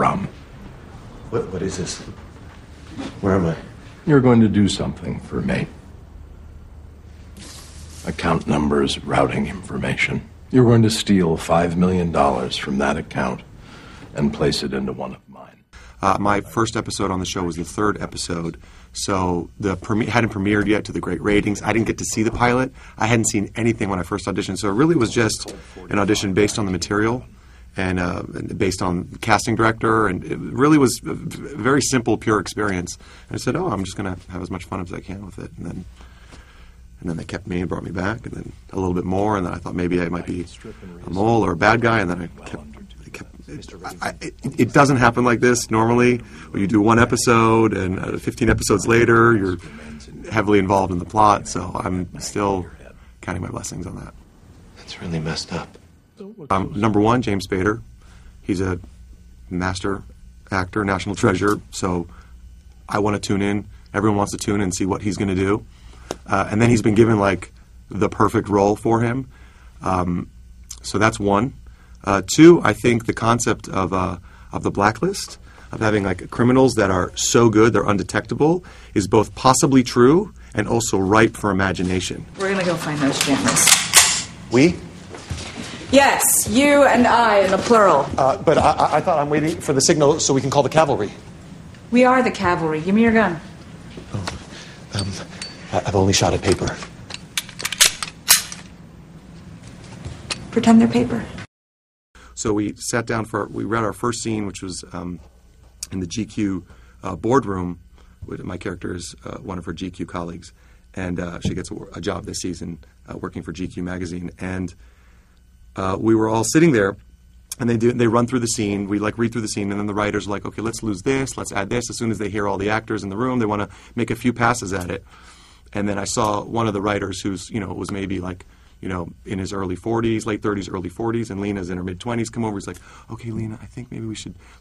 from. What is this? Where am I? You're going to do something for me. Account numbers, routing information. You're going to steal $5 million from that account and place it into one of mine. My first episode on the show was the third episode, so the hadn't premiered yet to the great ratings. I didn't get to see the pilot. I hadn't seen anything when I first auditioned, so it really was just an audition based on the material and based on the casting director, and it really was a very simple, pure experience. And I said, I'm just going to have as much fun as I can with it. And then they kept me and brought me back, and then a little bit more, and then I thought maybe I might be a mole or a bad guy, and then I kept it doesn't happen like this normally, where you do one episode, and 15 episodes later, you're heavily involved in the plot, so I'm still counting my blessings on that. That's really messed up. Number one, James Spader. He's a master actor, national treasure, so I want to tune in. Everyone wants to tune in and see what he's going to do. And then he's been given, like, the perfect role for him. So that's one. Two, I think the concept of the Blacklist, of having, like, criminals that are so good they're undetectable, is both possibly true and also ripe for imagination. We're going to go find those jammers. We? Yes, you and I in the plural. But I thought I'm waiting for the signal so we can call the cavalry. We are the cavalry. Give me your gun. I've only shot at paper. Pretend they're paper. So we sat down we read our first scene, which was in the GQ boardroom. My character is one of her GQ colleagues, and she gets a job this season working for GQ magazine. And we were all sitting there, and they run through the scene. We read through the scene, and then the writers are like, okay, let's lose this, let's add this. As soon as they hear all the actors in the room, they want to make a few passes at it. And then I saw one of the writers who's, was maybe in his early 40s, late 30s, early 40s, and Lena's in her mid-20s, come over. He's like, okay, Lena, I think maybe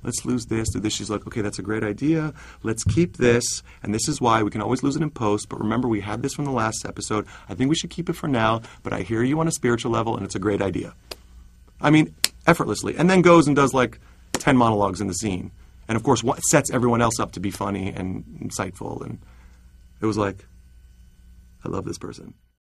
let's lose this, do this. She's like, okay, that's a great idea. Let's keep this, and this is why. We can always lose it in post, but remember, we had this from the last episode. I think we should keep it for now, but I hear you on a spiritual level, and it's a great idea. I mean, effortlessly. And then goes and does, 10 monologues in the scene. And, of course, sets everyone else up to be funny and insightful. And it was like, I love this person.